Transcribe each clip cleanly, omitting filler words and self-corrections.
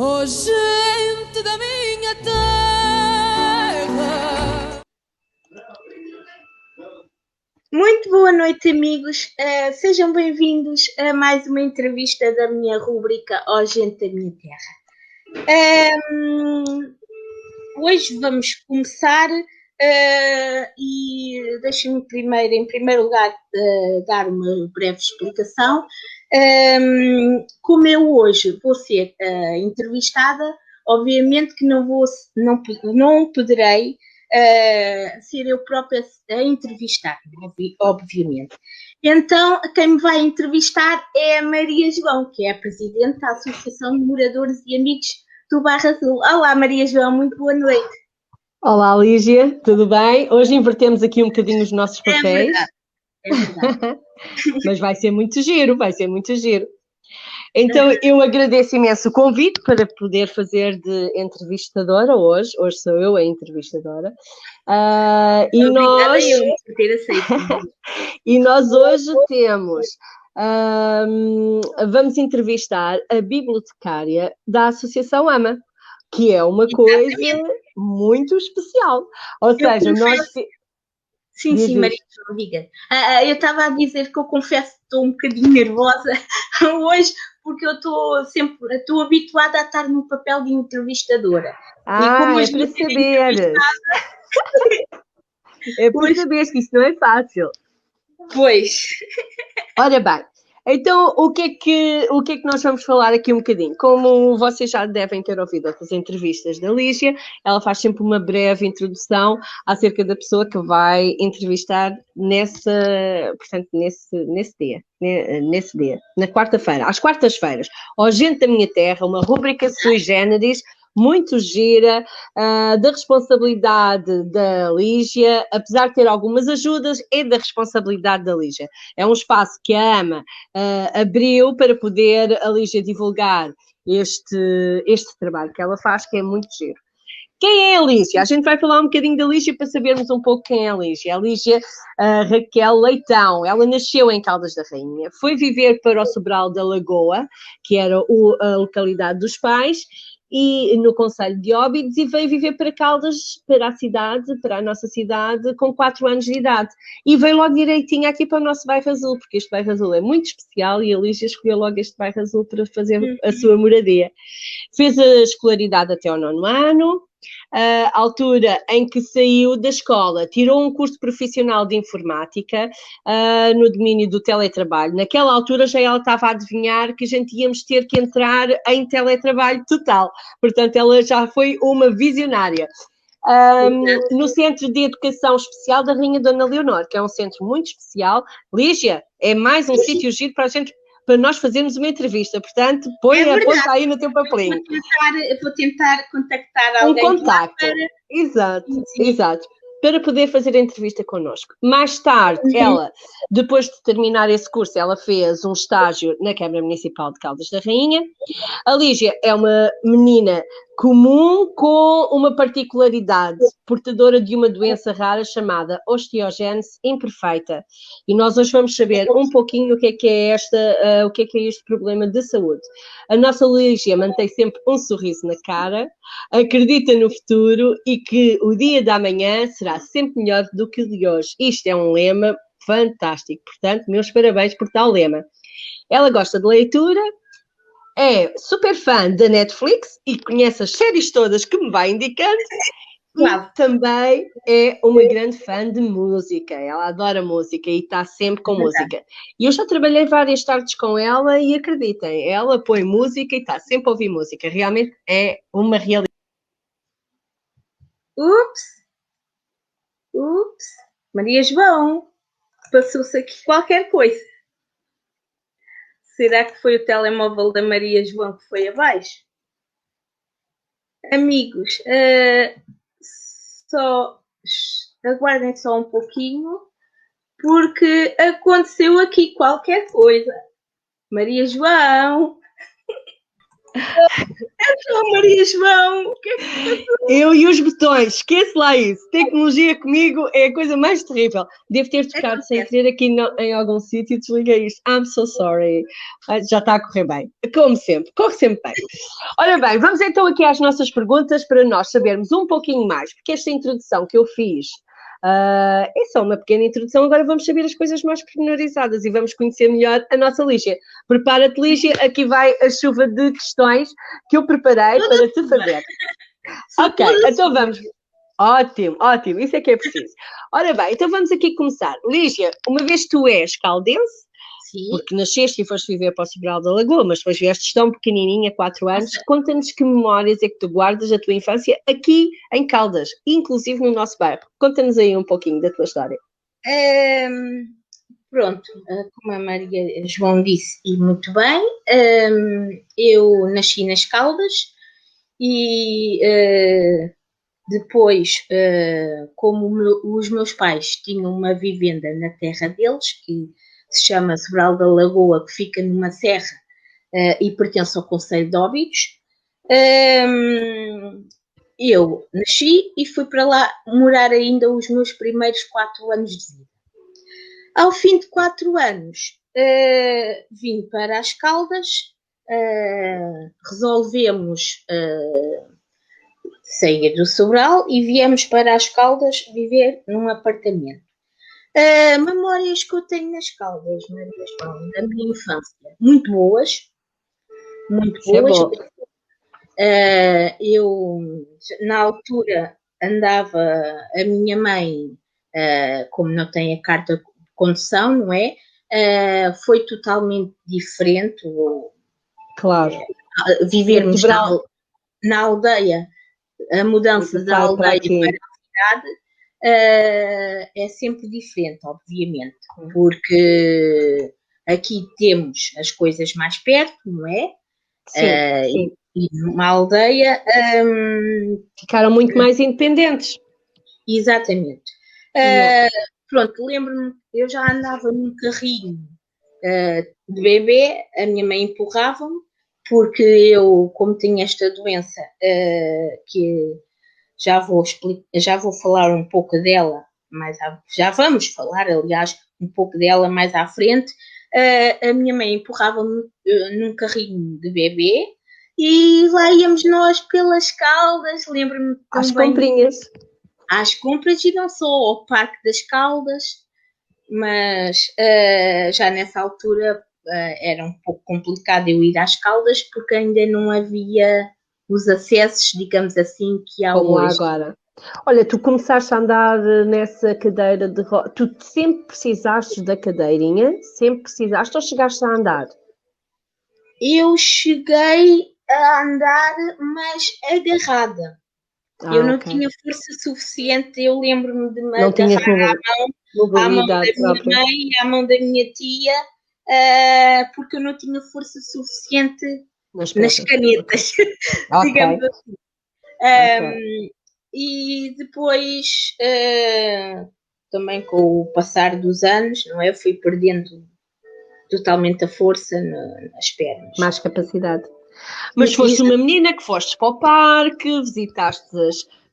Oh, gente da minha terra. Muito boa noite, amigos. Sejam bem-vindos a mais uma entrevista da minha rúbrica Oh, gente da minha terra. Hoje vamos começar e deixem-me primeiro, em primeiro lugar, dar uma breve explicação. Como eu hoje vou ser entrevistada, obviamente que não poderei ser eu própria a entrevistar, obviamente. Então, quem me vai entrevistar é a Maria João, que é a presidente da Associação de Moradores e Amigos do Bairro Azul. Olá, Maria João, muito boa noite. Olá, Lígia, tudo bem? Hoje invertemos aqui um bocadinho os nossos papéis. É verdade. Mas vai ser muito giro, vai ser muito giro. Então, eu agradeço imenso o convite para poder fazer de entrevistadora hoje. Hoje sou eu a entrevistadora. Obrigada eu por ter aceito. E nós hoje temos... vamos entrevistar a bibliotecária da Associação AMA, que é uma coisa muito especial. Ou seja, nós... Sim, Maria, diga. Eu estava a dizer que eu confesso que estou um bocadinho nervosa hoje, porque eu estou habituada a estar no papel de entrevistadora. E como é para saber. É para saber que isso não é fácil. Pois. Ora bem, então o que é que nós vamos falar aqui um bocadinho? Como vocês já devem ter ouvido outras entrevistas da Lígia, ela faz sempre uma breve introdução acerca da pessoa que vai entrevistar nesse dia, na quarta-feira, às quartas-feiras. Ó, gente da minha terra, uma rúbrica sui generis, muito gira, da responsabilidade da Lígia, apesar de ter algumas ajudas, é da responsabilidade da Lígia. É um espaço que a AMA abriu para poder a Lígia divulgar este trabalho que ela faz, que é muito giro. Quem é a Lígia? A gente vai falar um bocadinho da Lígia para sabermos um pouco quem é a Lígia. A Lígia Raquel Leitão. Ela nasceu em Caldas da Rainha, foi viver para o Sobral da Lagoa, que era a localidade dos pais, e no concelho de Óbidos, e veio viver para Caldas, para a cidade, para a nossa cidade, com 4 anos de idade. E veio logo direitinho aqui para o nosso bairro azul, porque este bairro azul é muito especial e a Lígia escolheu logo este bairro azul para fazer a sua moradia. Fez a escolaridade até ao 9º ano, a altura em que saiu da escola, tirou um curso profissional de informática no domínio do teletrabalho. Naquela altura já ela estava a adivinhar que a gente íamos ter que entrar em teletrabalho total. Portanto, ela já foi uma visionária. No Centro de Educação Especial da Rainha Dona Leonor, que é um centro muito especial. Lígia, é mais um sítio giro para nós fazermos uma entrevista, portanto, põe a ponta aí no teu papelinho. Vou tentar contactar alguém. Um contacto, exato, para poder fazer a entrevista connosco. Mais tarde, ela, depois de terminar esse curso, ela fez um estágio na Câmara Municipal de Caldas da Rainha. A Lígia é uma menina comum com uma particularidade, portadora de uma doença rara chamada osteogênese imperfeita. E nós hoje vamos saber um pouquinho o que é este problema de saúde. A nossa Lígia mantém sempre um sorriso na cara, acredita no futuro e que o dia da manhã será sempre melhor do que o de hoje. Isto é um lema fantástico, portanto, meus parabéns por tal lema. Ela gosta de leitura, é super fã da Netflix e conhece as séries todas que me vai indicando. E também é uma grande fã de música. Ela adora música e está sempre com música. E eu já trabalhei várias tardes com ela e acreditem, ela põe música e está sempre a ouvir música. Realmente é uma realidade. Ups. Maria João, passou-se aqui qualquer coisa. Será que foi o telemóvel da Maria João que foi abaixo? Amigos, aguardem só um pouquinho, porque aconteceu aqui qualquer coisa. Maria João. Oh, Maria João, o que é que... Eu e os botões, esquece lá isso. Tecnologia comigo é a coisa mais terrível. Devo ter tocado sem querer aqui em algum sítio e desliguei isto. I'm so sorry. Já está a correr bem. Como sempre, corre sempre bem. Ora bem, vamos então aqui às nossas perguntas para nós sabermos um pouquinho mais, porque esta introdução que eu fiz é só uma pequena introdução. Agora vamos saber as coisas mais pormenorizadas e vamos conhecer melhor a nossa Lígia. Prepara-te, Lígia, aqui vai a chuva de questões que eu preparei para te fazer. Ok, então vamos. Ótimo, ótimo, isso é que é preciso. Ora bem, então vamos aqui começar. Lígia, uma vez tu és caldense, Sim. porque nasceste e foste viver para o Sobral da Lagoa, mas depois vieste tão pequenininha, 4 anos, conta-nos que memórias é que tu guardas da tua infância aqui em Caldas, inclusive no nosso bairro. Conta-nos aí um pouquinho da tua história. Pronto, como a Maria João disse, e muito bem, eu nasci nas Caldas e depois, como os meus pais tinham uma vivenda na terra deles, que se chama Sobral da Lagoa, que fica numa serra e pertence ao concelho de Óbidos, eu nasci e fui para lá morar ainda os meus primeiros 4 anos de vida. Ao fim de 4 anos, vim para as Caldas, resolvemos sair do Sobral e viemos para as Caldas viver num apartamento. Memórias que eu tenho nas Caldas, Maria João, da minha infância, muito boas. Muito boas. Eu, na altura, andava, a minha mãe, como não tem a carta de condução, não é? Foi totalmente diferente. Claro. Vivermos na aldeia, a mudança da aldeia para a cidade é sempre diferente, obviamente, porque aqui temos as coisas mais perto, não é? Sim. E numa aldeia... ficaram muito mais independentes. Exatamente. Pronto, lembro-me, eu já andava num carrinho de bebê, a minha mãe empurrava-me, porque eu, como tinha esta doença, que já vou falar um pouco dela, já vamos falar, aliás, um pouco dela mais à frente, a minha mãe empurrava-me num carrinho de bebê e lá íamos nós pelas Caldas, lembro-me às comprinhas. Às compras e não só, ao Parque das Caldas, mas já nessa altura era um pouco complicado eu ir às Caldas porque ainda não havia os acessos, digamos assim, que há como hoje. Agora. Olha, tu começaste a andar nessa cadeira de rodas, tu sempre precisaste da cadeirinha? Sempre precisaste ou chegaste a andar? Eu cheguei a andar, mas agarrada. Eu não tinha força suficiente, eu lembro-me de me agarrar à mão da minha mãe e à mão da minha tia, porque eu não tinha força suficiente nas canetas, digamos assim. E depois, também com o passar dos anos, não é? Eu fui perdendo totalmente a força nas pernas. Mais capacidade. Mas foste uma menina que foste para o parque, visitaste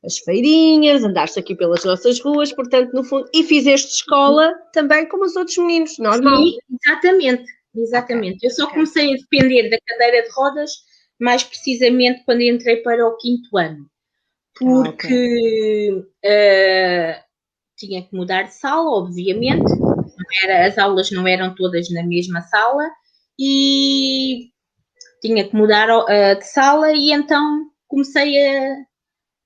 as feirinhas, andaste aqui pelas nossas ruas, portanto, no fundo, e fizeste escola também como os outros meninos, normal. Sim, exatamente. Okay. Eu só comecei a depender da cadeira de rodas, mais precisamente quando entrei para o 5º ano, porque tinha que mudar de sala, obviamente, as aulas não eram todas na mesma sala e tinha que mudar de sala e então comecei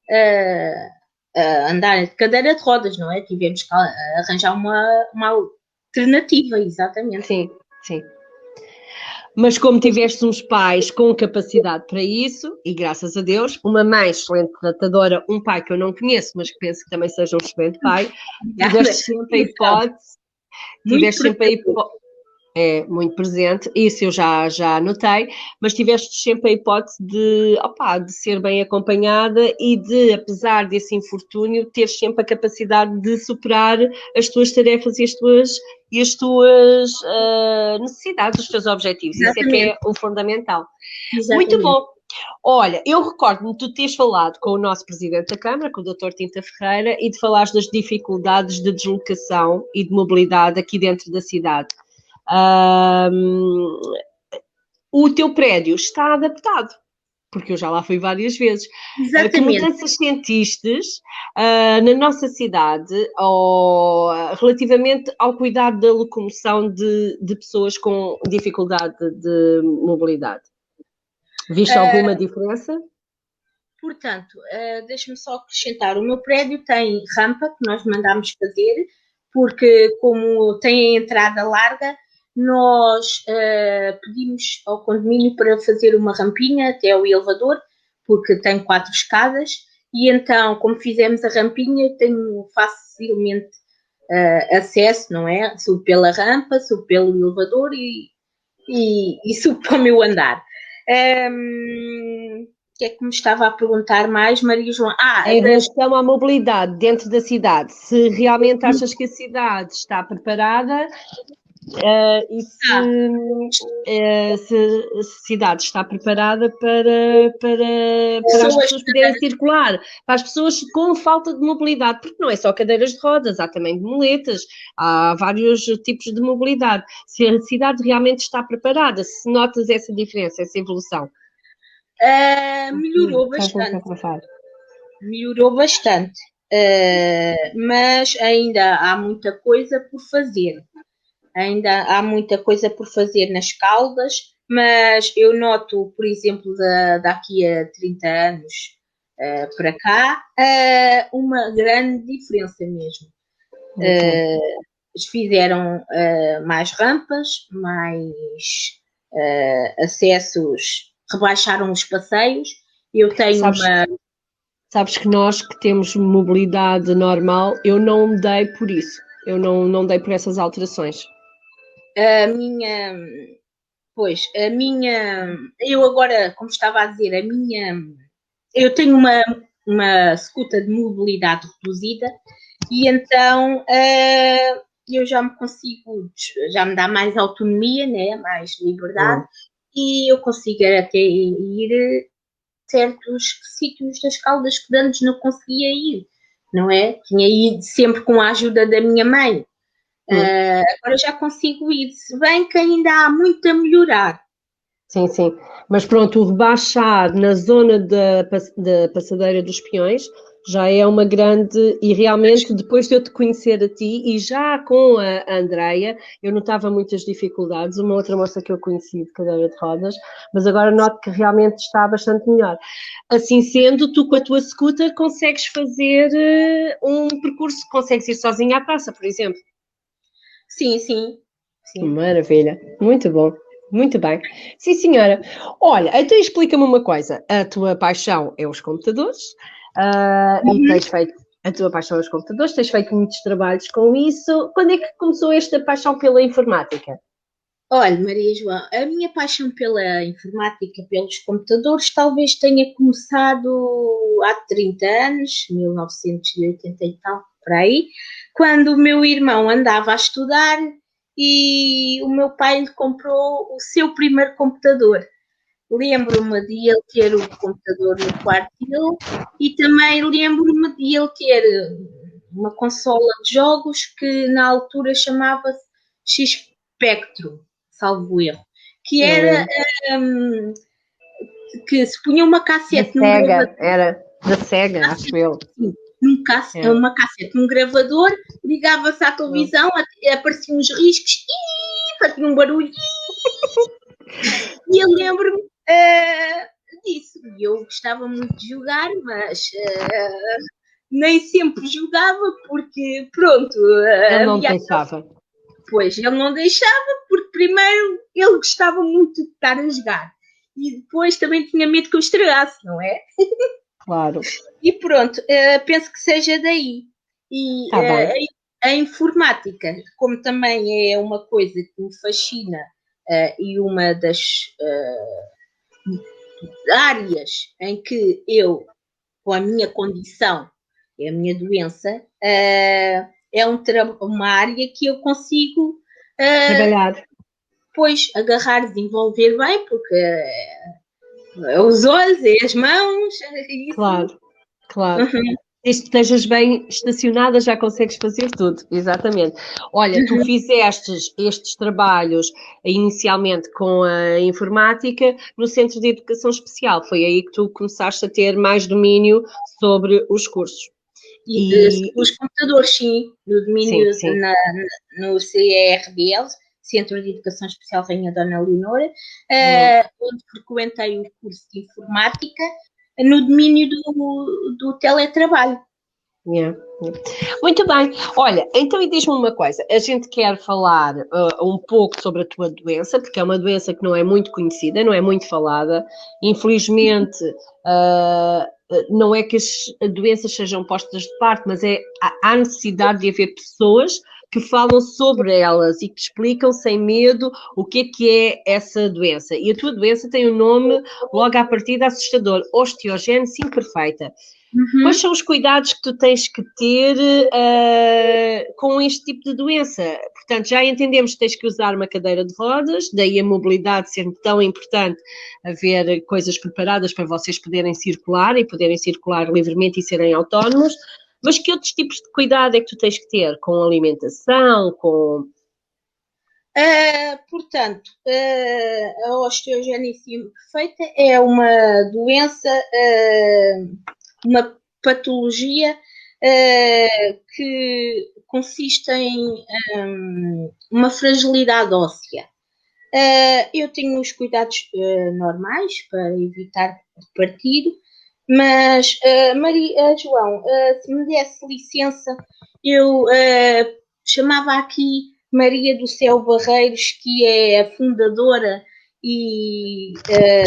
a andar de cadeira de rodas, não é? Tivemos que arranjar uma alternativa, exatamente. Sim. Mas como tiveste uns pais com capacidade para isso, e graças a Deus, uma mãe excelente nadadora, um pai que eu não conheço, mas que penso que também seja um excelente pai, tiveste sempre a hipótese, é muito presente, isso eu já notei, mas tiveste sempre a hipótese de ser bem acompanhada e de, apesar desse infortúnio, ter sempre a capacidade de superar as tuas tarefas e as tuas necessidades, os teus objetivos. Isso é que é o fundamental. Exatamente. Muito bom. Olha, eu recordo-me de tu teres falado com o nosso Presidente da Câmara, com o Dr. Tinta Ferreira, e de falares das dificuldades de deslocação e de mobilidade aqui dentro da cidade. O teu prédio está adaptado, porque eu já lá fui várias vezes. Exatamente. Que mudanças sentistes na nossa cidade relativamente ao cuidado da locomoção de pessoas com dificuldade de mobilidade? Viste alguma diferença? Portanto, deixa-me só acrescentar, o meu prédio tem rampa que nós mandámos fazer, porque como tem a entrada larga, nós pedimos ao condomínio para fazer uma rampinha até ao elevador, porque tem 4 escadas, e então, como fizemos a rampinha, tenho facilmente acesso, não é? Subo pela rampa, subo pelo elevador e subo para o meu andar. O que é que me estava a perguntar mais, Maria João? Em relação à mobilidade dentro da cidade, se realmente achas que a cidade está preparada e se a cidade está preparada para as pessoas poderem circular, para as pessoas com falta de mobilidade, porque não é só cadeiras de rodas, há também muletas, há vários tipos de mobilidade. Se a cidade realmente está preparada, se notas essa diferença, essa evolução. Melhorou bastante. Melhorou bastante. Mas ainda há muita coisa por fazer. Ainda há muita coisa por fazer nas Caldas, mas eu noto, por exemplo, daqui a 30 anos para cá, uma grande diferença mesmo. Fizeram mais rampas, mais acessos, rebaixaram os passeios. Eu tenho Sabes que nós que temos mobilidade normal, eu não dei por isso. Eu não dei por essas alterações. Eu agora, como estava a dizer, eu tenho uma scooter de mobilidade reduzida e então eu já me dá mais autonomia, né? Mais liberdade e eu consigo até ir certos sítios das Caldas que antes não conseguia ir, não é? Tinha ido sempre com a ajuda da minha mãe. Agora já consigo ir, se bem que ainda há muito a melhorar. Sim, sim. Mas pronto, o rebaixar na zona da Passadeira dos Peões já é uma grande... E realmente, depois de eu te conhecer a ti, e já com a Andreia, eu notava muitas dificuldades. Uma outra moça que eu conheci de cadeira de rodas, mas agora noto que realmente está bastante melhor. Assim sendo, tu com a tua scooter consegues fazer um percurso, consegues ir sozinha à praça, por exemplo. Sim. Maravilha, muito bom, muito bem. Sim, senhora. Olha, então explica-me uma coisa. A tua paixão é os computadores e tens feito a tua paixão é os computadores, tens feito muitos trabalhos com isso. Quando é que começou esta paixão pela informática? Olha, Maria João, a minha paixão pela informática, pelos computadores, talvez tenha começado há 30 anos, 1980 e tal, por aí, quando o meu irmão andava a estudar e o meu pai lhe comprou o seu primeiro computador. Lembro-me de ele ter o computador no quarto dele e também lembro-me de ele ter uma consola de jogos que na altura chamava-se X-Spectrum, salvo erro, que era que se punha uma cassete num gravador. Era da Sega, acho eu. Uma cassete num gravador, ligava-se à televisão, apareciam uns riscos e fazia um barulho. E eu lembro-me disso. E eu gostava muito de jogar, mas nem sempre jogava porque, pronto... Ele não deixava. Pois, ele não deixava porque primeiro ele gostava muito de estar a jogar. E depois também tinha medo que eu estragasse, não é? Claro. E pronto, penso que seja daí. E a informática, como também é uma coisa que me fascina e uma das áreas em que eu, com a minha condição e a minha doença, é uma área que eu consigo depois agarrar, desenvolver bem, porque os olhos e as mãos. Isso. Claro. Uhum. Desde que estejas bem estacionada, já consegues fazer tudo, exatamente. Olha, tu fizeste estes trabalhos inicialmente com a informática no Centro de Educação Especial. Foi aí que tu começaste a ter mais domínio sobre os cursos. E os computadores, sim, no domínio, sim. No CERBL, Centro de Educação Especial Rainha Dona Leonor, onde frequentei o curso de informática, no domínio do teletrabalho. Muito bem. Olha, então e diz-me uma coisa, a gente quer falar um pouco sobre a tua doença, porque é uma doença que não é muito conhecida, não é muito falada, infelizmente não é que as doenças sejam postas de parte, mas há necessidade de haver pessoas que falam sobre elas e que explicam sem medo o que é essa doença. E a tua doença tem um nome logo à partida assustador, osteogénese imperfeita. Quais são os cuidados que tu tens que ter com este tipo de doença? Portanto, já entendemos que tens que usar uma cadeira de rodas, daí a mobilidade ser tão importante, haver coisas preparadas para vocês poderem circular e poderem circular livremente e serem autónomos. Mas que outros tipos de cuidado é que tu tens que ter com a alimentação, com... Portanto, a osteogénese imperfeita é uma doença, uma patologia que consiste em uma fragilidade óssea. Eu tenho os cuidados normais para evitar partir, mas, João, se me desse licença, eu chamava aqui Maria do Céu Barreiros, que é a fundadora e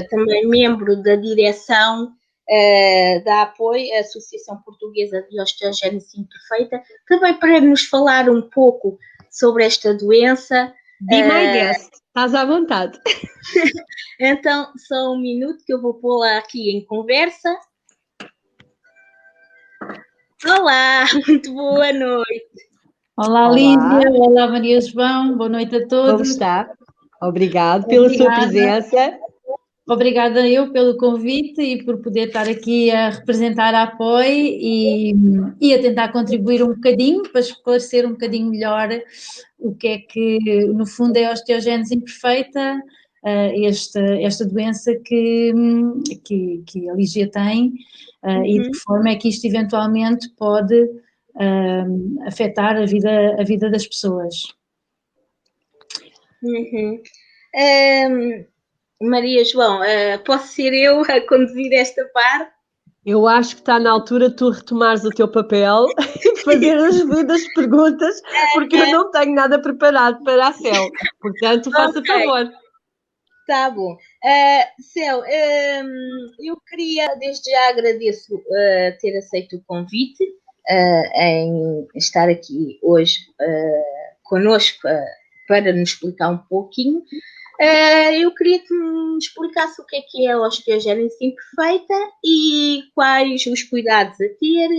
também membro da direção da APOI, a Associação Portuguesa de Osteogénese Imperfeita, também para nos falar um pouco sobre esta doença. Be my guest, estás à vontade. Então, só um minuto que eu vou pô-la aqui em conversa. Olá, muito boa noite. Olá, Lídia. Olá, Maria João. Boa noite a todos. Como está? Obrigado pela sua presença. Obrigada eu pelo convite e por poder estar aqui a representar a APOI e a tentar contribuir um bocadinho para esclarecer um bocadinho melhor o que é que, no fundo, é a osteogénese imperfeita, esta doença que a Lígia tem e de que forma é que isto eventualmente pode afetar a vida das pessoas. Maria João, posso ser eu a conduzir esta parte? Eu acho que está na altura de tu retomares o teu papel e fazer as devidas perguntas, porque eu não tenho nada preparado para a Céu. Portanto, faça favor. Tá bom. Céu, eu queria, desde já agradeço ter aceito o convite em estar aqui hoje connosco para nos explicar um pouquinho. Eu queria que me explicasse o que é a osteogénese imperfeita e quais os cuidados a ter,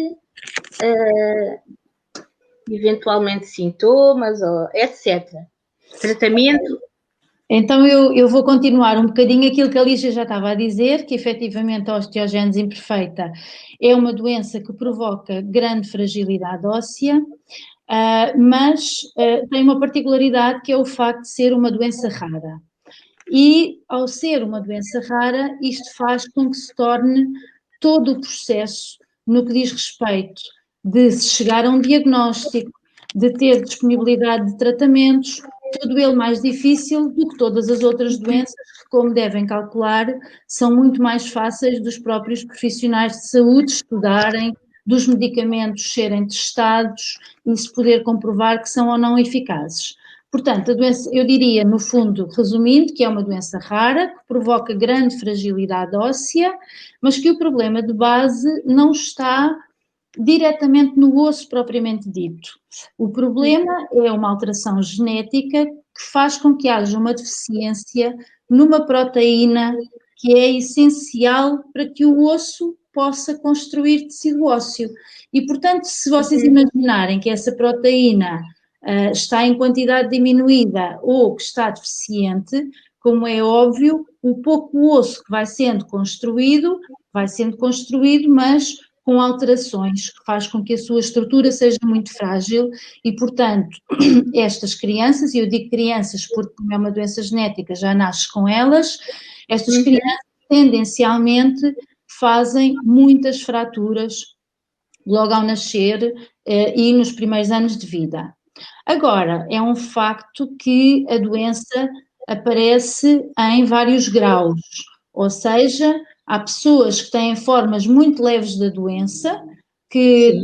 eventualmente sintomas, etc. Tratamento. Então eu vou continuar um bocadinho aquilo que a Lígia já estava a dizer, que efetivamente a osteogénese imperfeita é uma doença que provoca grande fragilidade óssea, mas tem uma particularidade que é o facto de ser uma doença rara. E, ao ser uma doença rara, isto faz com que se torne todo o processo no que diz respeito de se chegar a um diagnóstico, de ter disponibilidade de tratamentos, todo ele mais difícil do que todas as outras doenças que, como devem calcular, são muito mais fáceis dos próprios profissionais de saúde estudarem, dos medicamentos serem testados e se poder comprovar que são ou não eficazes. Portanto, a doença, eu diria, no fundo, resumindo, que é uma doença rara, que provoca grande fragilidade óssea, mas que o problema de base não está diretamente no osso propriamente dito. O problema é uma alteração genética que faz com que haja uma deficiência numa proteína que é essencial para que o osso possa construir tecido ósseo. E, portanto, se vocês imaginarem que essa proteína está em quantidade diminuída ou que está deficiente, como é óbvio, o pouco osso que vai sendo construído, mas com alterações, que faz com que a sua estrutura seja muito frágil e, portanto, estas crianças, e eu digo crianças porque como é uma doença genética, já nasce com elas, estas crianças tendencialmente fazem muitas fraturas logo ao nascer e nos primeiros anos de vida. Agora, é um facto que a doença aparece em vários graus, ou seja, há pessoas que têm formas muito leves da doença, que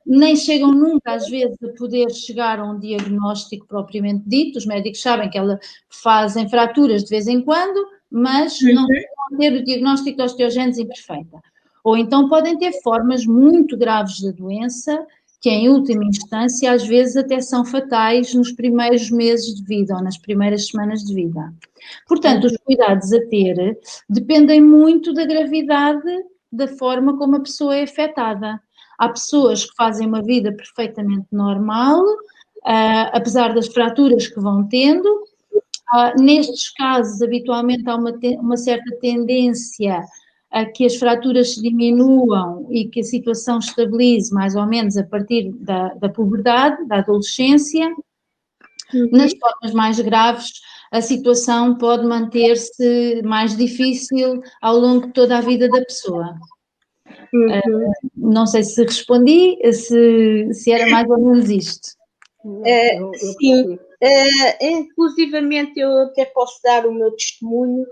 nem chegam nunca, às vezes, a poder chegar a um diagnóstico propriamente dito. Os médicos sabem que elas fazem fraturas de vez em quando, mas não vão ter o diagnóstico de osteogénese imperfeita. Ou então podem ter formas muito graves da doença, que em última instância, às vezes, até são fatais nos primeiros meses de vida ou nas primeiras semanas de vida. Portanto, os cuidados a ter dependem muito da gravidade da forma como a pessoa é afetada. Há pessoas que fazem uma vida perfeitamente normal, apesar das fraturas que vão tendo. Nestes casos, habitualmente há uma certa tendência a que as fraturas se diminuam e que a situação estabilize mais ou menos a partir da puberdade, da adolescência. Nas formas mais graves, a situação pode manter-se mais difícil ao longo de toda a vida da pessoa. Não sei se respondi, se era mais ou menos isto. Sim, inclusivamente eu até posso dar o meu testemunho.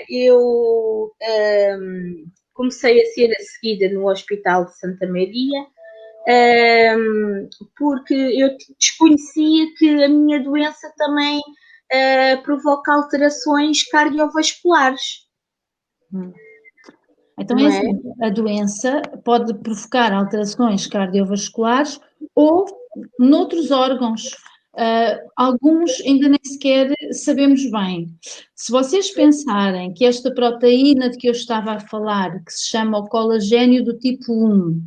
Eu comecei a ser seguida no Hospital de Santa Maria, porque eu desconhecia que a minha doença também provoca alterações cardiovasculares. Então é assim, a doença pode provocar alterações cardiovasculares ou noutros órgãos. Alguns ainda nem sequer sabemos bem. Se vocês pensarem que esta proteína de que eu estava a falar, que se chama o colagênio do tipo 1,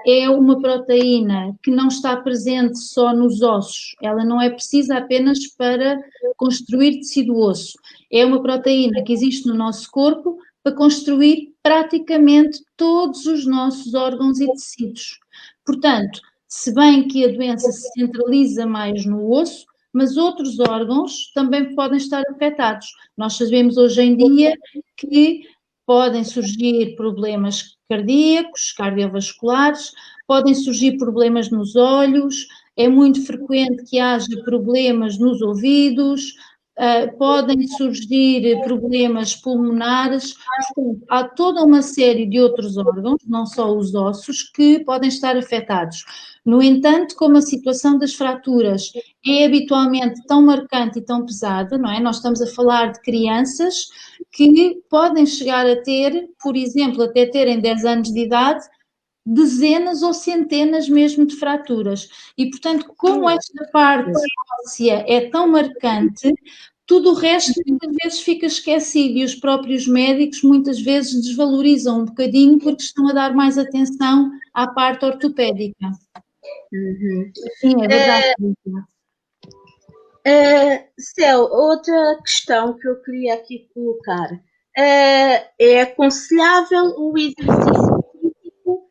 é uma proteína que não está presente só nos ossos, ela não é precisa apenas para construir tecido osso, é uma proteína que existe no nosso corpo para construir praticamente todos os nossos órgãos e tecidos. Portanto, se bem que a doença se centraliza mais no osso, mas outros órgãos também podem estar afetados. Nós sabemos hoje em dia que podem surgir problemas cardíacos, cardiovasculares, podem surgir problemas nos olhos, é muito frequente que haja problemas nos ouvidos, podem surgir problemas pulmonares, portanto, há toda uma série de outros órgãos, não só os ossos, que podem estar afetados. No entanto, como a situação das fraturas é habitualmente tão marcante e tão pesada, não é? Nós estamos a falar de crianças que podem chegar a ter, por exemplo, até terem 10 anos de idade, dezenas ou centenas mesmo de fraturas. E, portanto, como esta parte óssea é tão marcante, tudo o resto muitas vezes fica esquecido e os próprios médicos muitas vezes desvalorizam um bocadinho porque estão a dar mais atenção à parte ortopédica. Sim, é verdade. Céu, outra questão que eu queria aqui colocar. É aconselhável o exercício físico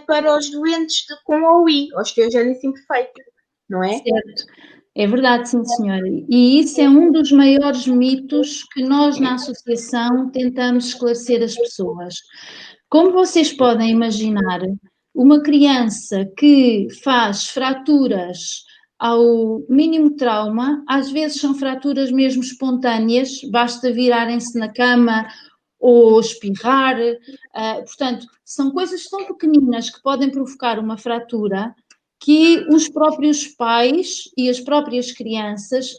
para os doentes com OI, osteogénese imperfeita, não é? Certo. É verdade, sim, senhora. E isso é um dos maiores mitos que nós, na associação, tentamos esclarecer às pessoas. Como vocês podem imaginar, uma criança que faz fraturas ao mínimo trauma, às vezes são fraturas mesmo espontâneas, basta virarem-se na cama ou espirrar, portanto, são coisas tão pequeninas que podem provocar uma fratura que os próprios pais e as próprias crianças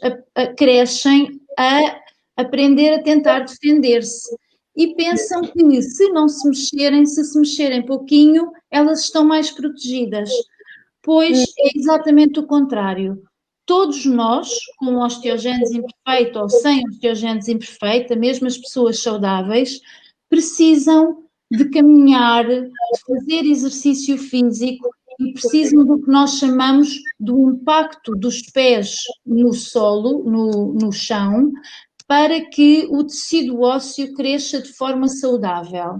crescem a aprender a tentar defender-se. e pensam que se não se mexerem, se mexerem pouquinho, elas estão mais protegidas. Pois é exatamente o contrário. Todos nós, com osteogénese imperfeita ou sem osteogénese imperfeita, mesmo as pessoas saudáveis, precisam de caminhar, de fazer exercício físico e precisam do que nós chamamos do impacto dos pés no solo, no chão, para que o tecido ósseo cresça de forma saudável.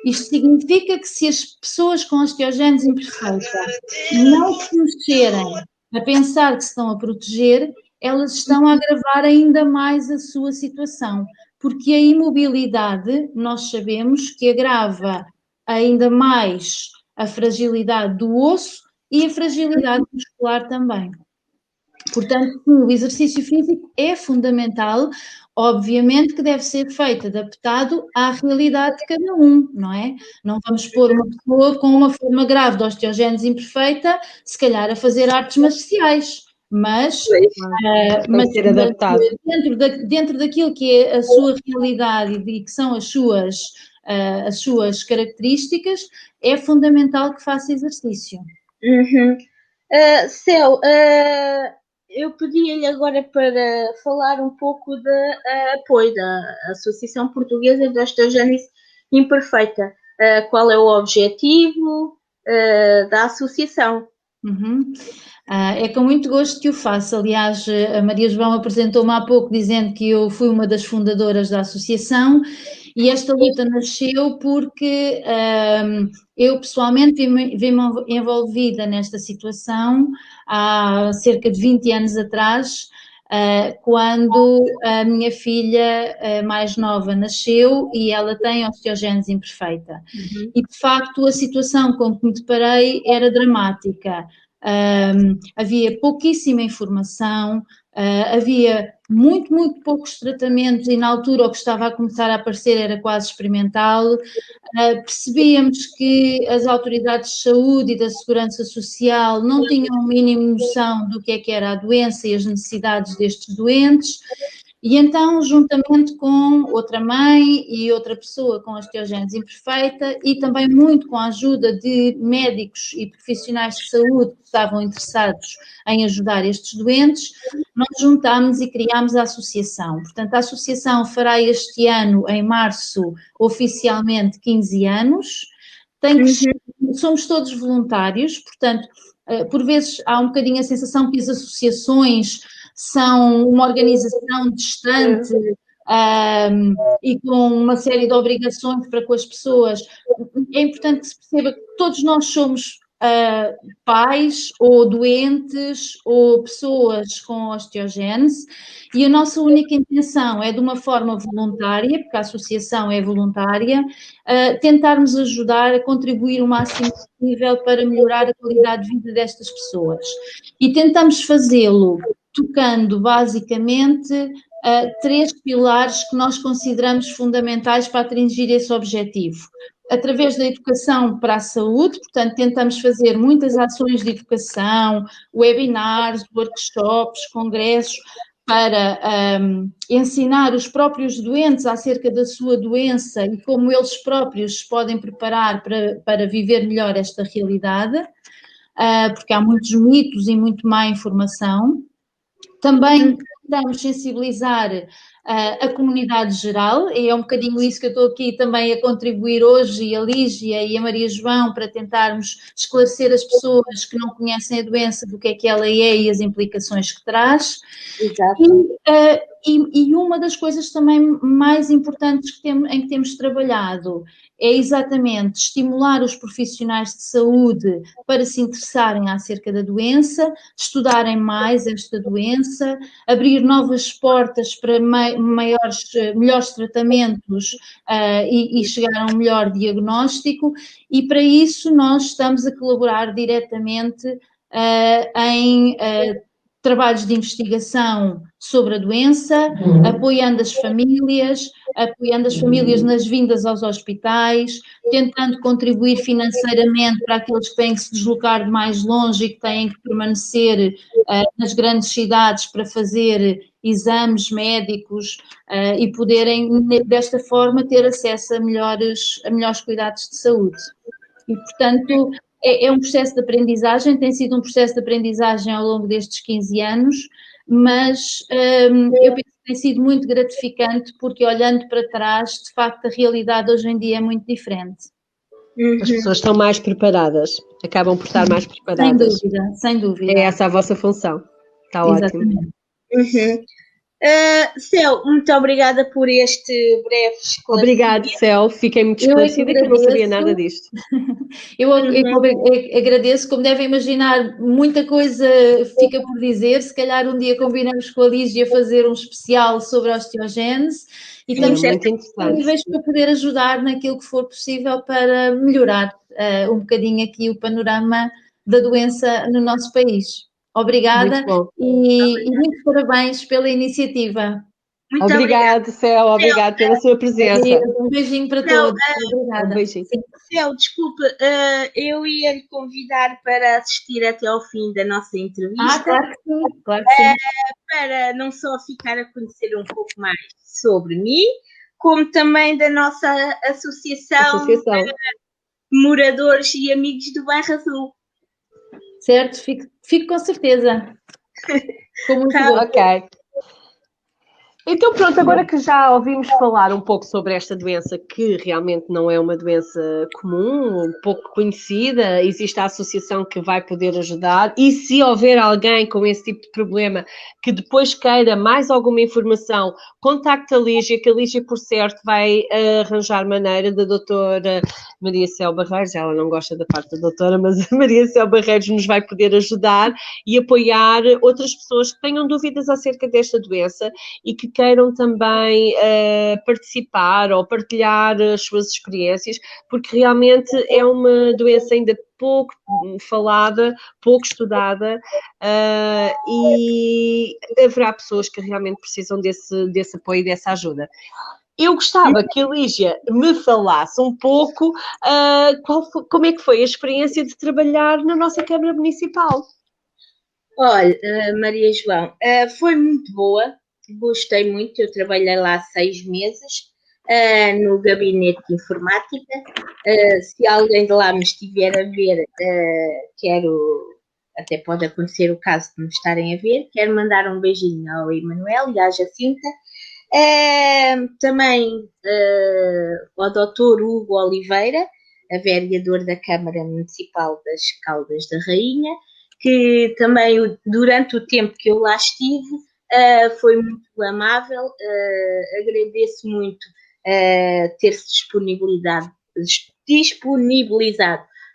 Isto significa que se as pessoas com osteogénese imperfeita não se mexerem a pensar que se estão a proteger, elas estão a agravar ainda mais a sua situação, porque a imobilidade, nós sabemos que agrava ainda mais a fragilidade do osso e a fragilidade muscular também. Portanto, o exercício físico é fundamental, obviamente que deve ser feito adaptado à realidade de cada um, não é? Não vamos pôr uma pessoa com uma forma grave de osteogénese imperfeita, se calhar a fazer artes marciais, mas ser adaptado. dentro daquilo que é a sua realidade e que são as suas características, é fundamental que faça exercício. Céu, eu pedi-lhe agora para falar um pouco de apoio da Associação Portuguesa de Osteogénese Imperfeita. Qual é o objetivo da associação? É com muito gosto que o faço. Aliás, a Maria João apresentou-me há pouco dizendo que eu fui uma das fundadoras da associação e esta luta nasceu porque eu pessoalmente vi-me envolvida nesta situação há cerca de 20 anos atrás, quando a minha filha mais nova nasceu e ela tem osteogénese imperfeita. E de facto a situação com que me deparei era dramática. Havia pouquíssima informação, havia muito poucos tratamentos e na altura o que estava a começar a aparecer era quase experimental. Percebíamos que as autoridades de saúde e da segurança social não tinham a mínima noção do que era a doença e as necessidades destes doentes. E então, juntamente com outra mãe e outra pessoa com osteogénese imperfeita e também muito com a ajuda de médicos e profissionais de saúde que estavam interessados em ajudar estes doentes, nós juntámos e criámos a associação. Portanto, a associação fará este ano, em março, oficialmente 15 anos. Somos todos voluntários, portanto, por vezes há um bocadinho a sensação que as associações são uma organização distante e com uma série de obrigações para com as pessoas. É importante que se perceba que todos nós somos pais ou doentes ou pessoas com osteogénese e a nossa única intenção é, de uma forma voluntária, porque a associação é voluntária, tentarmos ajudar a contribuir o máximo possível para melhorar a qualidade de vida destas pessoas. E tentamos fazê-lo tocando basicamente 3 pilares que nós consideramos fundamentais para atingir esse objetivo. Através da educação para a saúde, portanto, tentamos fazer muitas ações de educação, webinars, workshops, congressos, para ensinar os próprios doentes acerca da sua doença e como eles próprios se podem preparar para viver melhor esta realidade, porque há muitos mitos e muito má informação. Também tentamos sensibilizar a comunidade geral, e é um bocadinho isso que eu estou aqui também a contribuir hoje, e a Lígia e a Maria João, para tentarmos esclarecer as pessoas que não conhecem a doença do que é ela é e as implicações que traz. Exato. E uma das coisas também mais importantes em que temos trabalhado é exatamente estimular os profissionais de saúde para se interessarem acerca da doença, estudarem mais esta doença, abrir novas portas para melhores tratamentos e chegar a um melhor diagnóstico, e para isso nós estamos a colaborar diretamente em trabalhos de investigação sobre a doença, apoiando as famílias nas vindas aos hospitais, tentando contribuir financeiramente para aqueles que têm que se deslocar de mais longe e que têm que permanecer nas grandes cidades para fazer exames médicos e poderem, desta forma, ter acesso a melhores cuidados de saúde. E, portanto, é um processo de aprendizagem, tem sido um processo de aprendizagem ao longo destes 15 anos, mas eu penso que tem sido muito gratificante porque, olhando para trás, de facto, a realidade hoje em dia é muito diferente. As pessoas estão mais preparadas, acabam por estar mais preparadas. Sem dúvida, sem dúvida. É essa a vossa função. Está ótimo. Céu, muito obrigada por este breve esclarecimento. Obrigada, Céu. Fiquei muito esclarecida que eu não sabia nada disto. Eu agradeço, como devem imaginar, muita coisa fica por dizer. Se calhar um dia combinamos com a Lígia fazer um especial sobre a osteogênese e estamos disponíveis para poder ajudar naquilo que for possível para melhorar um bocadinho aqui o panorama da doença no nosso país. Obrigada e muitos parabéns pela iniciativa. Muito obrigado, Céu. Obrigado pela sua presença. Um beijinho para todos. Obrigada. Um beijinho. Céu, desculpe, eu ia lhe convidar para assistir até ao fim da nossa entrevista. Claro que sim. Claro que sim. Para não só ficar a conhecer um pouco mais sobre mim, como também da nossa associação. Moradores e amigos do Bairro Azul. Certo, fico com certeza. Com muito bom. Ok. Então pronto, agora que já ouvimos falar um pouco sobre esta doença, que realmente não é uma doença comum, um pouco conhecida, existe a associação que vai poder ajudar, e se houver alguém com esse tipo de problema que depois queira mais alguma informação, contacte a Lígia, que a Lígia, por certo, vai arranjar maneira da doutora Maria Céu Barreiros, ela não gosta da parte da doutora, mas a Maria Céu Barreiros nos vai poder ajudar e apoiar outras pessoas que tenham dúvidas acerca desta doença e que queiram também participar ou partilhar as suas experiências, porque realmente é uma doença ainda pouco falada, pouco estudada, e haverá pessoas que realmente precisam desse apoio e dessa ajuda. Eu gostava que a Lígia me falasse um pouco como é que foi a experiência de trabalhar na nossa Câmara Municipal. Olha, Maria João, foi muito boa, gostei muito, eu trabalhei lá 6 meses no gabinete de informática. Se alguém de lá me estiver a ver, até pode acontecer o caso de me estarem a ver, quero mandar um beijinho ao Emanuel e à Jacinta. Também ao Dr. Hugo Oliveira, a vereador da Câmara Municipal das Caldas da Rainha, que também durante o tempo que eu lá estive foi muito amável. Agradeço muito ter-se disponibilizado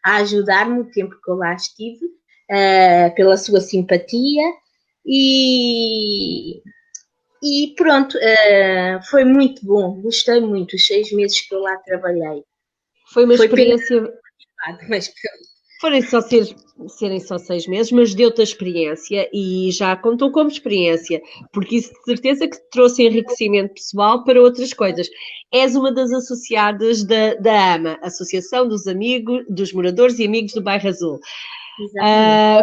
a ajudar-me o tempo que eu lá estive, pela sua simpatia e pronto, foi muito bom, gostei muito, os 6 meses que eu lá trabalhei. Foi uma experiência... Mas serem só 6 meses, mas deu-te a experiência e já contou como experiência, porque isso de certeza que te trouxe enriquecimento pessoal para outras coisas. És uma das associadas da AMA, Associação dos Moradores e Amigos do Bairro Azul.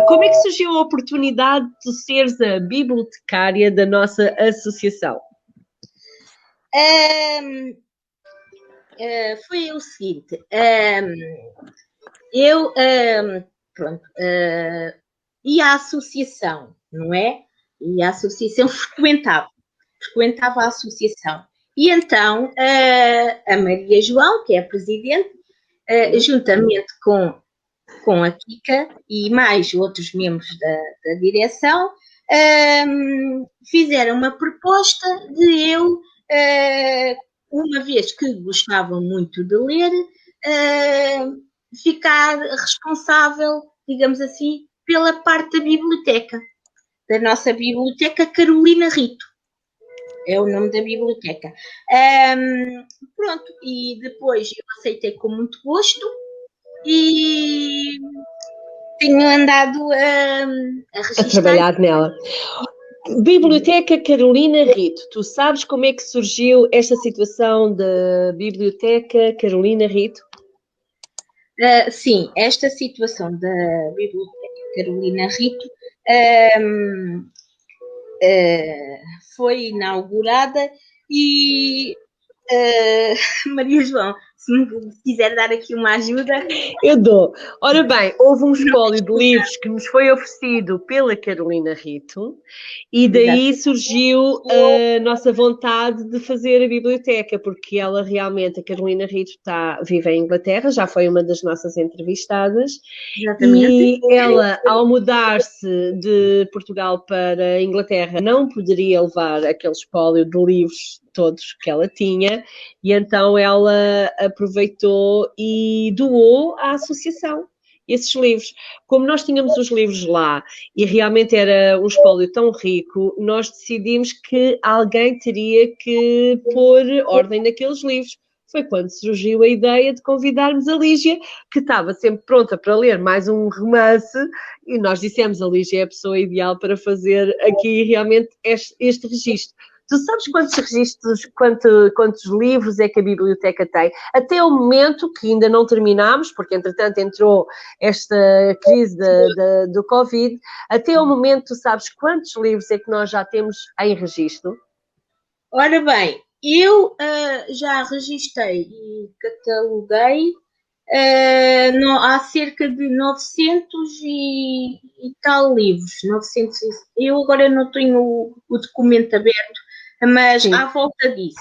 Como é que surgiu a oportunidade de seres a bibliotecária da nossa associação? Foi o seguinte, eu ia à associação, não é? Ia à associação, frequentava a associação. E então a Maria João, que é a presidente, juntamente com a Kika e mais outros membros da direção, fizeram uma proposta de eu, uma vez que gostavam muito de ler, ficar responsável, digamos assim, pela parte da biblioteca, da nossa biblioteca Carolina Rito. É o nome da biblioteca. Pronto, e depois eu aceitei com muito gosto e tenho andado a registrar. A trabalhar nela. Biblioteca Carolina Rito, tu sabes como é que surgiu esta situação da Biblioteca Carolina Rito? Sim, esta situação da Biblioteca Carolina Rito ehm, foi inaugurada e Maria João, se me quiser dar aqui uma ajuda. Eu dou. Ora bem, houve um espólio de livros que nos foi oferecido pela Carolina Rito e daí surgiu a nossa vontade de fazer a biblioteca, porque ela realmente, a Carolina Rito, vive em Inglaterra, já foi uma das nossas entrevistadas. Exatamente. E ela, ao mudar-se de Portugal para a Inglaterra, não poderia levar aquele espólio de livros todos que ela tinha, e então ela aproveitou e doou à associação esses livros. Como nós tínhamos os livros lá e realmente era um espólio tão rico, nós decidimos que alguém teria que pôr ordem naqueles livros. Foi quando surgiu a ideia de convidarmos a Lígia, que estava sempre pronta para ler mais um romance, e nós dissemos, a Lígia é a pessoa ideal para fazer aqui realmente este registro. Tu sabes quantos registros, quantos livros é que a biblioteca tem? Até o momento, que ainda não terminámos, porque entretanto entrou esta crise do Covid, até o momento tu sabes quantos livros é que nós já temos em registro? Ora bem, eu já registrei e cataloguei há cerca de 900 e tal livros. 900, eu agora não tenho o documento aberto, mas Sim. à volta disso.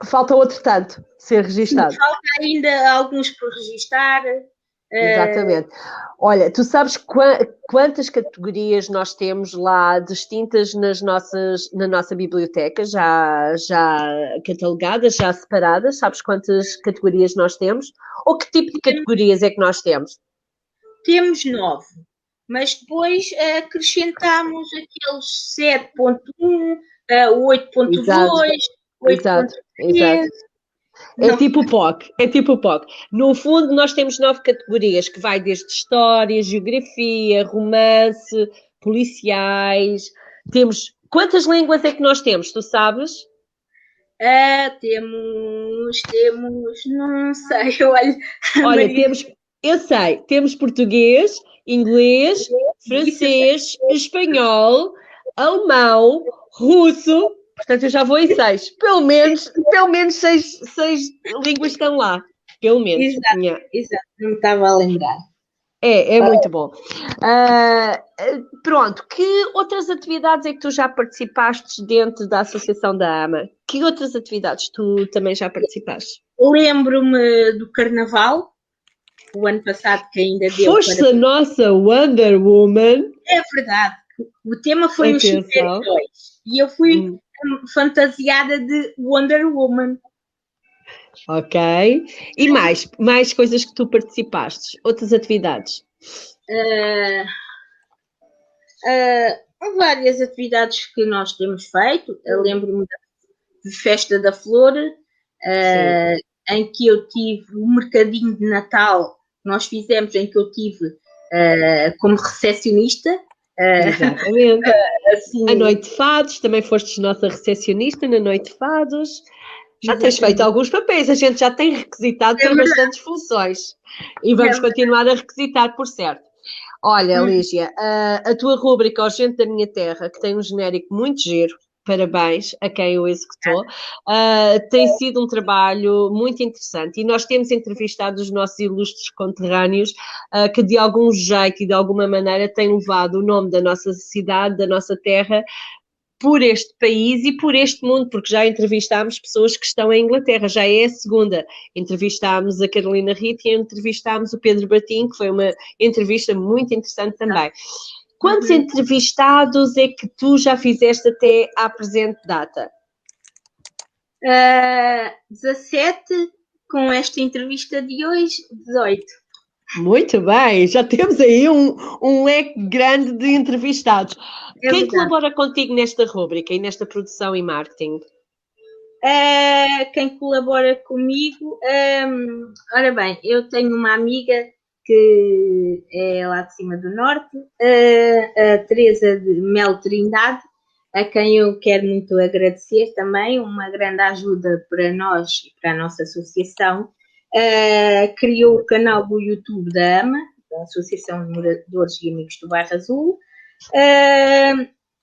Falta outro tanto ser registado. Falta ainda alguns por registar. Exatamente. Olha, tu sabes quantas categorias nós temos lá distintas na nossa biblioteca, já catalogadas, já separadas? Sabes quantas categorias nós temos? Ou que tipo de categorias é que nós temos? Temos 9, mas depois acrescentamos aqueles 7.1, 8.2, 8.3. É tipo o POC. No fundo, nós temos 9 categorias, que vai desde história, geografia, romance, policiais. Temos... Quantas línguas é que nós temos, tu sabes? Temos, não sei, olha, eu sei, temos português, inglês, francês, espanhol, alemão, russo. Portanto, eu já vou em 6. Pelo menos 6 línguas estão lá. Pelo menos. Exato, não me estava a lembrar. É muito bom. Pronto, que outras atividades é que tu já participaste dentro da Associação da AMA? Que outras atividades tu também já participaste? Lembro-me do Carnaval, o ano passado, que ainda deu. Foste a nossa Wonder Woman. É verdade. O tema foi os super-heróis. E eu fui fantasiada de Wonder Woman. Ok. E mais coisas que tu participaste? Outras atividades? Várias atividades que nós temos feito. Eu lembro-me da Festa da Flor, em que eu tive o mercadinho de Natal, nós fizemos, em que eu tive como recepcionista. Exatamente. Assim, a Noite de Fados, também fostes nossa recepcionista na Noite de Fados. Já tens feito alguns papéis, a gente já tem requisitado para bastantes funções. E vamos continuar a requisitar, por certo. Olha, Lígia, a tua rúbrica, O Gente da Minha Terra, que tem um genérico muito giro, parabéns a quem o executou, tem sido um trabalho muito interessante e nós temos entrevistado os nossos ilustres conterrâneos que de algum jeito e de alguma maneira têm levado o nome da nossa cidade, da nossa terra, por este país e por este mundo, porque já entrevistámos pessoas que estão em Inglaterra, já é a segunda. Entrevistámos a Carolina Rito e entrevistámos o Pedro Batim, que foi uma entrevista muito interessante também. Quantos entrevistados é que tu já fizeste até à presente data? 17, com esta entrevista de hoje, 18. Muito bem, já temos aí um leque grande de entrevistados. Quem colabora contigo nesta rúbrica e nesta produção e marketing? Quem colabora comigo, ora bem, eu tenho uma amiga que é lá de cima do norte, a Teresa de Mel Trindade, a quem eu quero muito agradecer também, uma grande ajuda para nós e para a nossa associação. Criou o canal do YouTube da AMA, da Associação de Moradores e Amigos do Bairro Azul,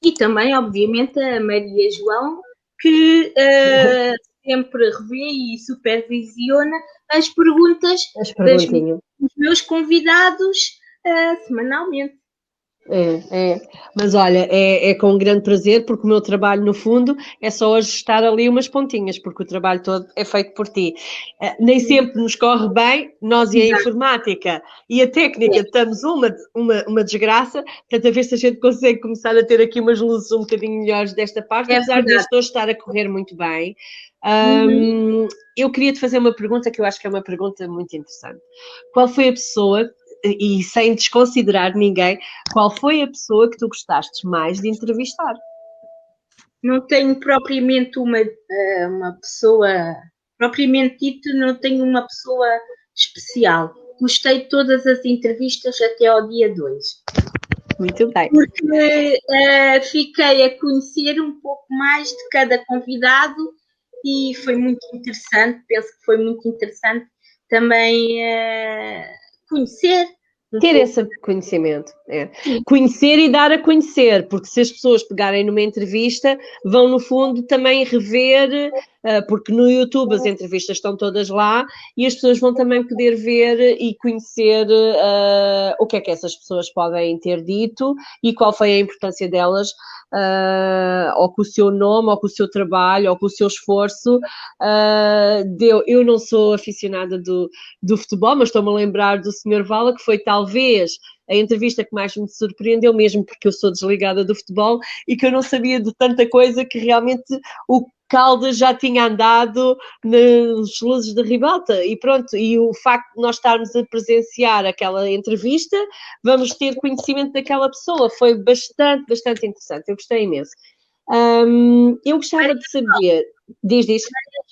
e também, obviamente, a Maria João, que sempre revê e supervisiona as perguntas dos meus convidados semanalmente. Mas olha, é com grande prazer, porque o meu trabalho, no fundo, é só ajustar ali umas pontinhas, porque o trabalho todo é feito por ti. Nem sempre nos corre bem, nós e a informática e a técnica estamos uma desgraça, portanto, a ver se a gente consegue começar a ter aqui umas luzes um bocadinho melhores desta parte, apesar de hoje estar a correr muito bem. Eu queria te fazer uma pergunta que eu acho que é uma pergunta muito interessante. Qual foi a pessoa, e sem desconsiderar ninguém, qual foi a pessoa que tu gostaste mais de entrevistar? Não tenho propriamente uma pessoa, propriamente dito, não tenho uma pessoa especial. Gostei de todas as entrevistas até ao dia 2. Muito bem. Porque fiquei a conhecer um pouco mais de cada convidado e foi muito interessante, penso que foi muito interessante também conhecer. Ter esse conhecimento, conhecer e dar a conhecer, porque se as pessoas pegarem numa entrevista, vão no fundo também rever, porque no YouTube as entrevistas estão todas lá e as pessoas vão também poder ver e conhecer o que é que essas pessoas podem ter dito e qual foi a importância delas, ou com o seu nome, ou com o seu trabalho, ou com o seu esforço. Eu não sou aficionada do futebol, mas estou-me a lembrar do Sr. Vala, que foi talvez a entrevista que mais me surpreendeu, mesmo porque eu sou desligada do futebol e que eu não sabia de tanta coisa, que realmente o Caldas já tinha andado nas luzes de ribalta e pronto, e o facto de nós estarmos a presenciar aquela entrevista, vamos ter conhecimento daquela pessoa, foi bastante interessante, eu gostei imenso. Eu gostava de saber, diz.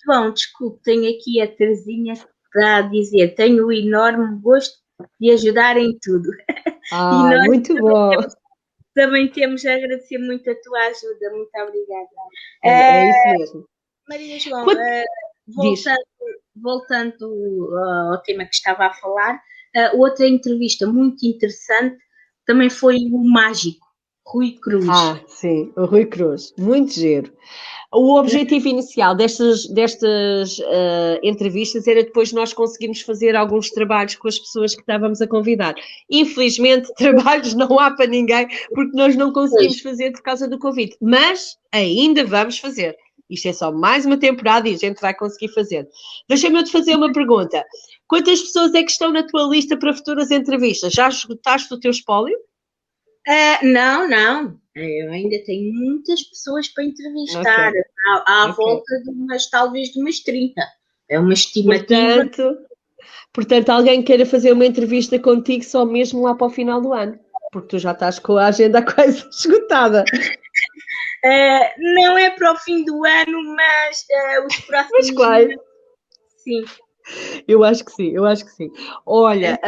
João, desculpe, tenho aqui a Terezinha para dizer, tenho o enorme gosto de ajudar em tudo. E nós muito bom. Também temos a agradecer muito a tua ajuda, muito obrigada. É isso mesmo. Maria João, voltando ao tema que estava a falar, outra entrevista muito interessante também foi o mágico, Rui Cruz. Sim, o Rui Cruz, muito giro. O objetivo inicial destas entrevistas era depois nós conseguirmos fazer alguns trabalhos com as pessoas que estávamos a convidar. Infelizmente, trabalhos não há para ninguém, porque nós não conseguimos fazer por causa do Covid. Mas ainda vamos fazer. Isto é só mais uma temporada e a gente vai conseguir fazer. Deixa-me te fazer uma pergunta. Quantas pessoas é que estão na tua lista para futuras entrevistas? Já esgotaste o teu espólio? Não. Eu ainda tenho muitas pessoas para entrevistar. Okay. À volta de talvez de umas 30. É uma estimativa. Portanto, alguém queira fazer uma entrevista contigo só mesmo lá para o final do ano. Porque tu já estás com a agenda quase esgotada. Não é para o fim do ano, mas os próximos dias. Claro. Sim. Eu acho que sim. Olha,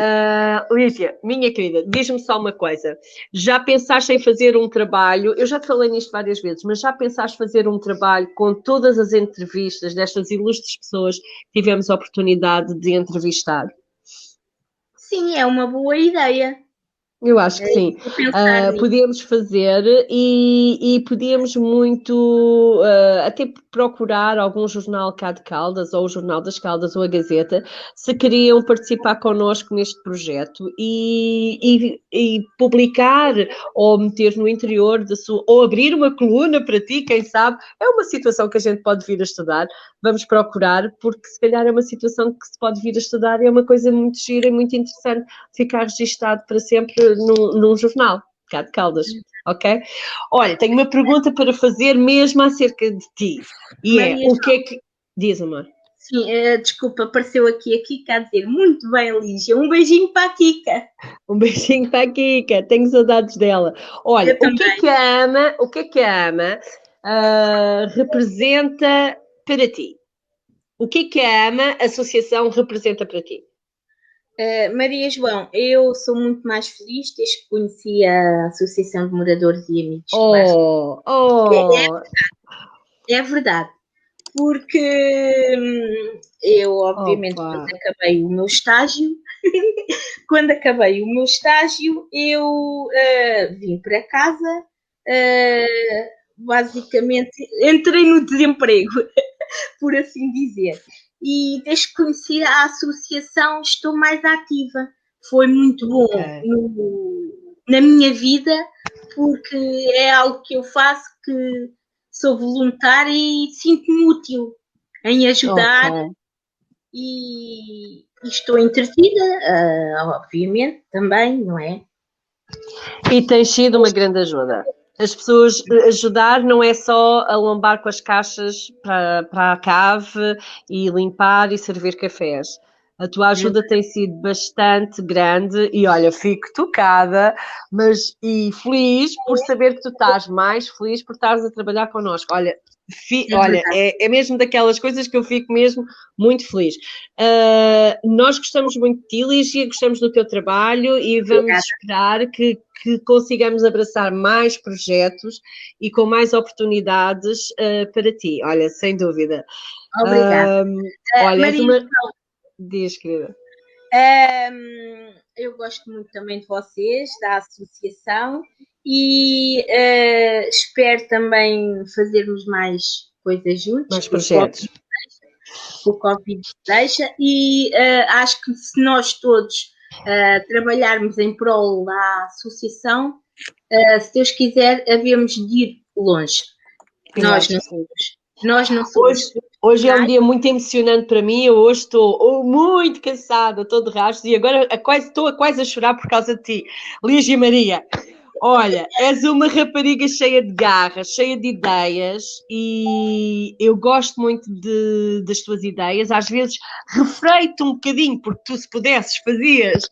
Lígia, minha querida, diz-me só uma coisa. Já pensaste em fazer um trabalho, eu já te falei nisto várias vezes, mas já pensaste fazer um trabalho com todas as entrevistas destas ilustres pessoas que tivemos a oportunidade de entrevistar? Sim, é uma boa ideia. Eu acho que sim. Podíamos fazer e podíamos muito até procurar algum jornal cá de Caldas, ou o Jornal das Caldas, ou a Gazeta, se queriam participar connosco neste projeto e publicar ou meter no interior da sua, ou abrir uma coluna para ti, quem sabe. É uma situação que a gente pode vir a estudar. Vamos procurar, porque se calhar é uma situação que se pode vir a estudar e é uma coisa muito gira e muito interessante ficar registado para sempre num jornal, cá de Caldas, ok? Olha, tenho uma pergunta para fazer mesmo acerca de ti. E Maria, o que é que... Diz, amor. Sim, desculpa, apareceu aqui a Kika a dizer, muito bem, Lígia, um beijinho para a Kika. Um beijinho para a Kika, tenho saudades dela. Olha, o que é que a AMA representa para ti? O que é que a AMA, associação, representa para ti? Maria João, eu sou muito mais feliz desde que conheci a Associação de Moradores e Amigos. É verdade. Porque eu, obviamente, acabei o meu estágio quando acabei o meu estágio, eu vim para casa, basicamente entrei no desemprego, por assim dizer. E desde que conheci a associação estou mais ativa. Foi muito bom na minha vida, porque é algo que eu faço, que sou voluntária e sinto-me útil em ajudar. E estou entretida, obviamente, também, não é? E tem sido uma grande ajuda. As pessoas ajudar não é só a lombar com as caixas para a cave e limpar e servir cafés. A tua ajuda tem sido bastante grande e, olha, fico tocada, e feliz por saber que tu estás mais feliz por estares a trabalhar connosco. Olha, é mesmo daquelas coisas que eu fico mesmo muito feliz. Nós gostamos muito de ti, Lígia, gostamos do teu trabalho e vamos esperar que consigamos abraçar mais projetos e com mais oportunidades para ti. Olha, sem dúvida. Obrigada. Olha, Maria, diz, querida. Eu gosto muito também de vocês, da associação, e espero também fazermos mais coisas juntos. Mais projetos. O Covid deixa, e acho que se nós todos trabalharmos em prol da associação, se Deus quiser, havemos de ir longe. Nós não somos. Hoje é um dia muito emocionante para mim. Eu hoje estou muito cansada, estou de rastros e agora estou quase a chorar por causa de ti, Lígia Maria. Olha, és uma rapariga cheia de garra, cheia de ideias e eu gosto muito das tuas ideias. Às vezes refreito um bocadinho, porque tu, se pudesses, fazias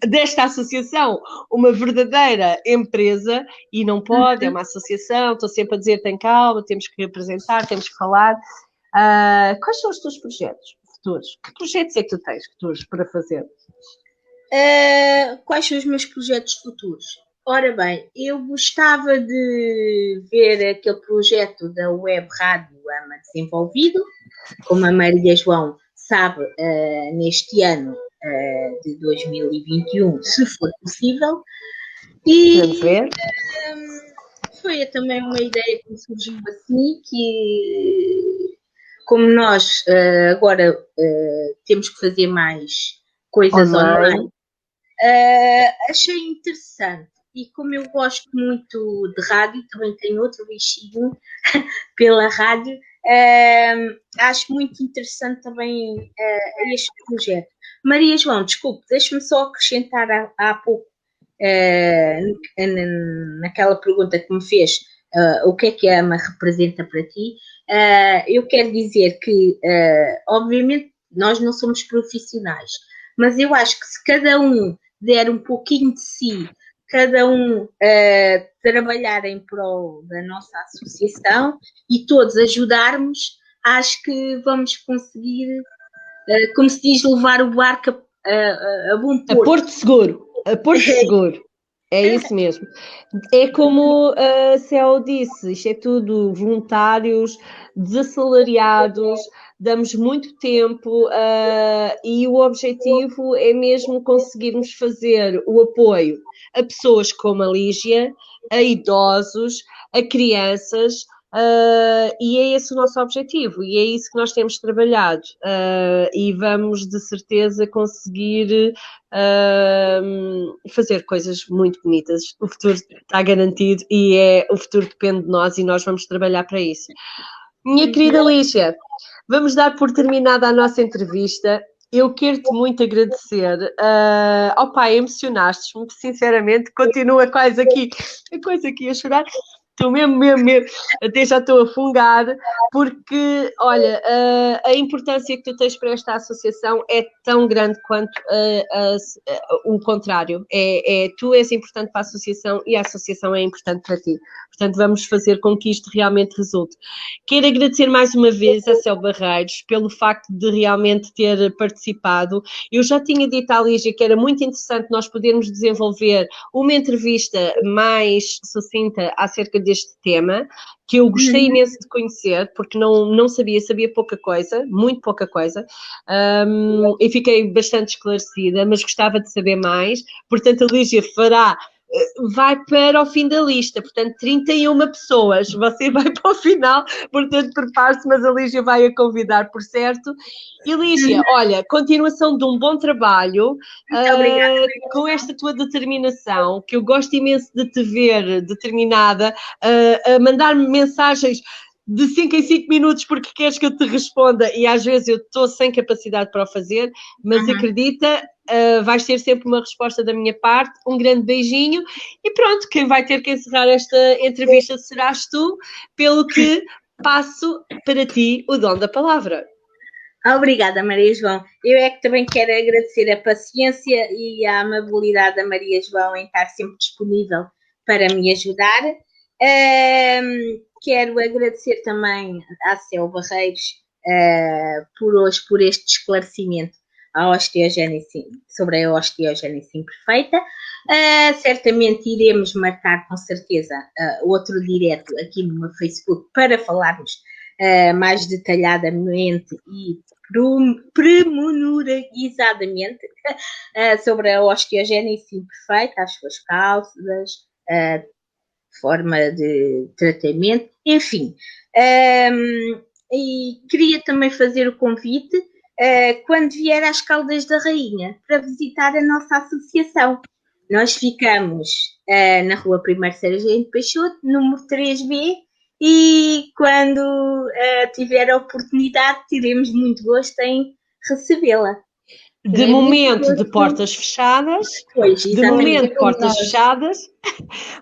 desta associação uma verdadeira empresa e não pode, é uma associação. Estou sempre a dizer, tem calma, temos que apresentar, temos que falar. Quais são os teus projetos futuros? Que projetos é que tu tens futuros para fazer? Quais são os meus projetos futuros? Ora bem, eu gostava de ver aquele projeto da Web Rádio AMA desenvolvido, como a Maria João sabe, neste ano de 2021, se for possível. E foi também uma ideia que me surgiu assim, que como nós agora temos que fazer mais coisas online, achei interessante. E como eu gosto muito de rádio, também tenho outro bichinho pela rádio, acho muito interessante também este projeto. Maria João, desculpe, deixe-me só acrescentar há pouco, naquela pergunta que me fez, o que é que a AMA representa para ti. Eu quero dizer que, obviamente, nós não somos profissionais, mas eu acho que se cada um der um pouquinho de si, cada um trabalhar em prol da nossa associação e todos ajudarmos, acho que vamos conseguir, como se diz, levar o barco a bom porto. A Porto Seguro. A Porto Seguro. É isso mesmo. É como a Céu disse, isto é tudo voluntários, desassalariados, damos muito tempo e o objetivo é mesmo conseguirmos fazer o apoio a pessoas como a Lígia, a idosos, a crianças, e é esse o nosso objetivo e é isso que nós temos trabalhado e vamos de certeza conseguir fazer coisas muito bonitas. O futuro está garantido e o futuro depende de nós e nós vamos trabalhar para isso. Minha querida Lígia, vamos dar por terminada a nossa entrevista. Eu quero-te muito agradecer. Emocionaste-me, sinceramente, continua quase aqui a chorar. Estou mesmo, até já estou a fungar, porque, olha, a importância que tu tens para esta associação é tão grande quanto o contrário. Tu és importante para a associação e a associação é importante para ti. Portanto, vamos fazer com que isto realmente resulte. Quero agradecer mais uma vez a Céu Barreiros pelo facto de realmente ter participado. Eu já tinha dito à Lígia que era muito interessante nós podermos desenvolver uma entrevista mais sucinta acerca deste tema, que eu gostei imenso de conhecer, porque não sabia pouca coisa, muito pouca coisa, e fiquei bastante esclarecida, mas gostava de saber mais. Portanto, a Lígia vai para o fim da lista, portanto 31 pessoas, você vai para o final, portanto prepare-se, mas a Lígia vai a convidar por certo. E Lígia, olha, continuação de um bom trabalho, com esta tua determinação, que eu gosto imenso de te ver determinada, a mandar-me mensagens de 5 em 5 minutos porque queres que eu te responda e às vezes eu estou sem capacidade para o fazer, mas acredita, vais ter sempre uma resposta da minha parte. Um grande beijinho e pronto, quem vai ter que encerrar esta entrevista serás tu, pelo que passo para ti o dom da palavra. Obrigada, Maria João. Eu é que também quero agradecer a paciência e a amabilidade da Maria João em estar sempre disponível para me ajudar. Quero agradecer também à Céu Barreiros por este esclarecimento sobre a osteogénese imperfeita. Certamente iremos marcar com certeza outro direto aqui no meu Facebook para falarmos mais detalhadamente e premenorizadamente sobre a osteogénese imperfeita, as suas causas, forma de tratamento, enfim. E queria também fazer o convite quando vier às Caldas da Rainha para visitar a nossa associação. Nós ficamos na rua 1º Sargento Peixoto, número 3B, e quando tiver a oportunidade teremos muito gosto em recebê-la. De momento de portas fechadas,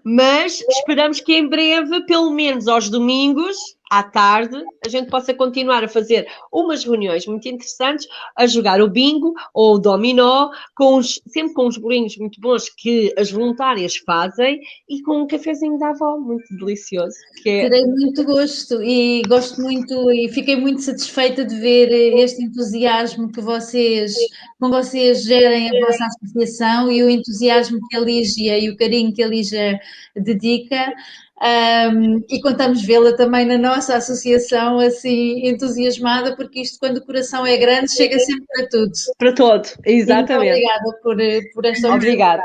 mas esperamos que em breve, pelo menos aos domingos, à tarde, a gente possa continuar a fazer umas reuniões muito interessantes, a jogar o bingo ou o dominó, sempre com uns bolinhos muito bons que as voluntárias fazem e com um cafezinho da avó, muito delicioso. Terei muito gosto e gosto muito e fiquei muito satisfeita de ver este entusiasmo com vocês gerem a vossa associação e o entusiasmo que a Lígia e o carinho que a Lígia dedica. E contamos vê-la também na nossa associação assim entusiasmada, porque isto, quando o coração é grande, chega sempre para tudo. Para todo, exatamente. Muito obrigada por esta oportunidade.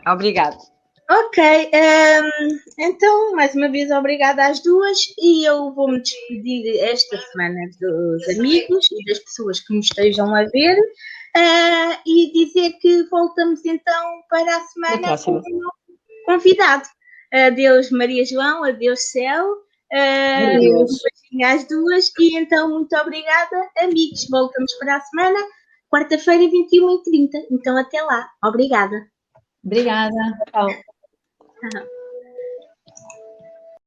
Obrigada. Ok, então, mais uma vez, obrigada às duas, e eu vou-me despedir esta semana dos amigos e das pessoas que me estejam a ver, e dizer que voltamos então para a semana com um convidado. Adeus, Maria João, adeus, Céu, um beijinho às duas, e então, muito obrigada, amigos. Voltamos para a semana, quarta-feira, 21h30. Então, até lá. Obrigada. Obrigada. Tchau.